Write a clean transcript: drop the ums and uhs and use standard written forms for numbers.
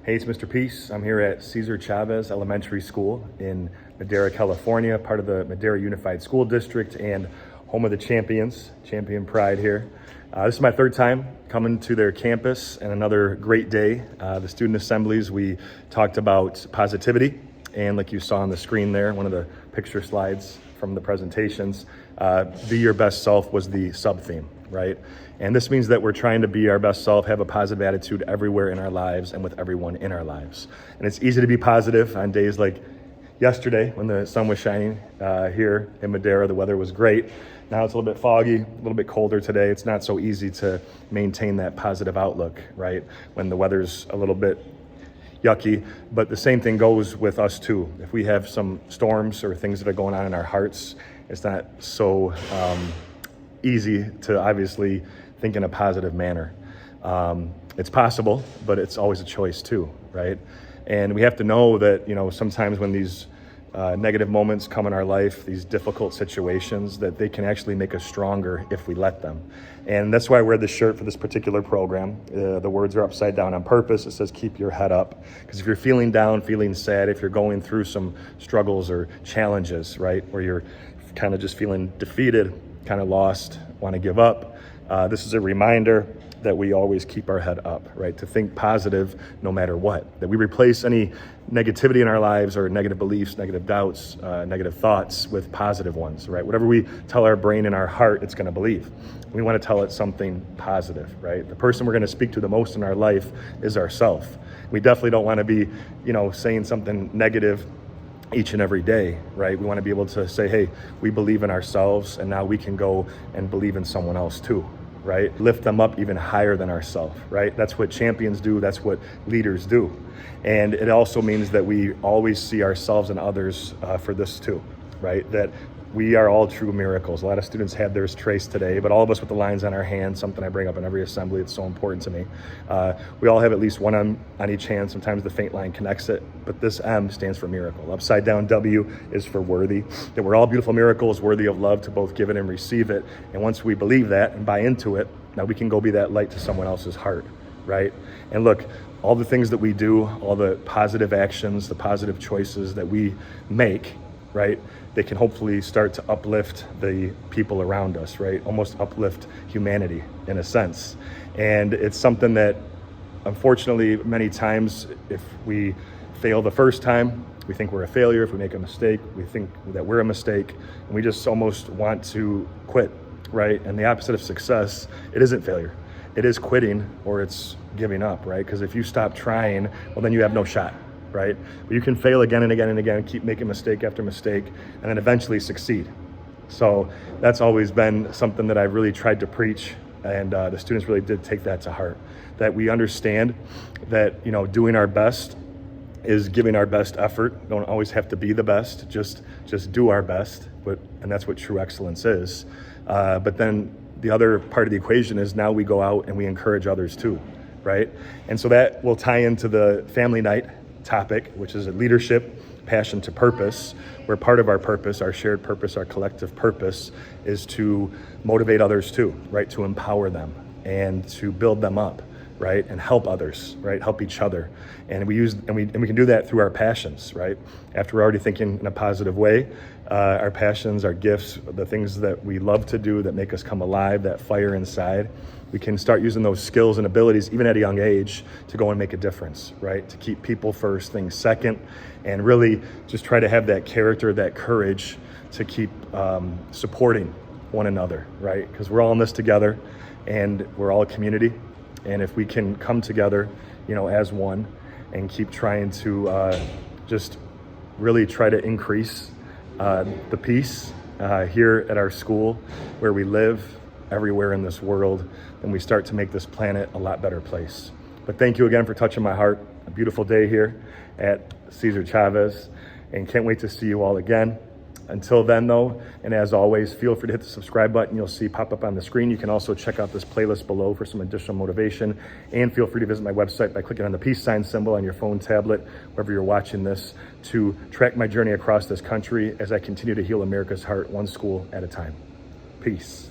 Hey, it's Mr. Peace. I'm here at Cesar Chavez Elementary School in Madera, California, part of the Madera Unified School District and home of the champions, Champion Pride here. This is my third time coming to their campus and another great day. The student assemblies, we talked about positivity, and like you saw on the screen there, one of the picture slides from the presentations, be your best self was the sub-theme, right? And this means that we're trying to be our best self, have a positive attitude everywhere in our lives and with everyone in our lives. And it's easy to be positive on days like yesterday when the sun was shining here in Madera. The weather was great. Now it's a little bit foggy, a little bit colder today. It's not so easy to maintain that positive outlook, right? When the weather's a little bit yucky, but the same thing goes with us too. If we have some storms or things that are going on in our hearts, it's not so easy to obviously think in a positive manner. It's possible, but it's always a choice too, right? And we have to know that, sometimes when these negative moments come in our life, these difficult situations, that they can actually make us stronger if we let them. And that's why I wear this shirt for this particular program. The words are upside down on purpose. It says, keep your head up. Because if you're feeling down, feeling sad, if you're going through some struggles or challenges, right, where you're kind of just feeling defeated, kind of lost, want to give up, this is a reminder that we always keep our head up, right? To think positive no matter what. That we replace any negativity in our lives or negative beliefs, negative doubts, negative thoughts with positive ones, right? Whatever we tell our brain and our heart, it's going to believe. We want to tell it something positive, right? The person we're going to speak to the most in our life is ourself. We definitely don't want to be, saying something negative each and every day, right? We want to be able to say, hey, we believe in ourselves, and now we can go and believe in someone else too, right? Lift them up even higher than ourselves, right? That's what champions do. That's what leaders do. And it also means that we always see ourselves and others for this too, right? That we are all true miracles. A lot of students had theirs traced today, but all of us with the lines on our hands, something I bring up in every assembly, it's so important to me. We all have at least one on each hand. Sometimes the faint line connects it, but this M stands for miracle. Upside down W is for worthy, that we're all beautiful miracles, worthy of love to both give it and receive it. And once we believe that and buy into it, now we can go be that light to someone else's heart, right? And look, all the things that we do, all the positive actions, the positive choices that we make, right? They can hopefully start to uplift the people around us, right? Almost uplift humanity in a sense. And it's something that, unfortunately, many times, if we fail the first time, we think we're a failure. If we make a mistake, we think that we're a mistake, and we just almost want to quit, right? And the opposite of success, it isn't failure. It is quitting, or it's giving up, right? Because if you stop trying, well, then you have no shot, right? But you can fail again and again and again, keep making mistake after mistake, and then eventually succeed. So that's always been something that I've really tried to preach, and the students really did take that to heart. That we understand that, doing our best is giving our best effort. Don't always have to be the best, just do our best, and that's what true excellence is. But then the other part of the equation is now we go out and we encourage others too, right? And so that will tie into the family night topic, which is a leadership, passion to purpose, where part of our purpose, our shared purpose, our collective purpose is to motivate others too, right? To empower them and to build them up, right? And help others, right? Help each other. And we can do that through our passions, right? After we're already thinking in a positive way, our passions, our gifts, the things that we love to do that make us come alive, that fire inside, we can start using those skills and abilities, even at a young age, to go and make a difference, right? To keep people first, things second, and really just try to have that character, that courage to keep supporting one another, right? Because we're all in this together, and we're all a community. And if we can come together, as one, and keep trying to just really try to increase the peace here at our school, where we live, everywhere in this world, then we start to make this planet a lot better place. But thank you again for touching my heart. A beautiful day here at Cesar Chavez, and can't wait to see you all again. Until then, though, and as always, feel free to hit the subscribe button you'll see pop up on the screen. You can also check out this playlist below for some additional motivation, and feel free to visit my website by clicking on the peace sign symbol on your phone, tablet, wherever you're watching this, to track my journey across this country as I continue to heal America's heart one school at a time. Peace.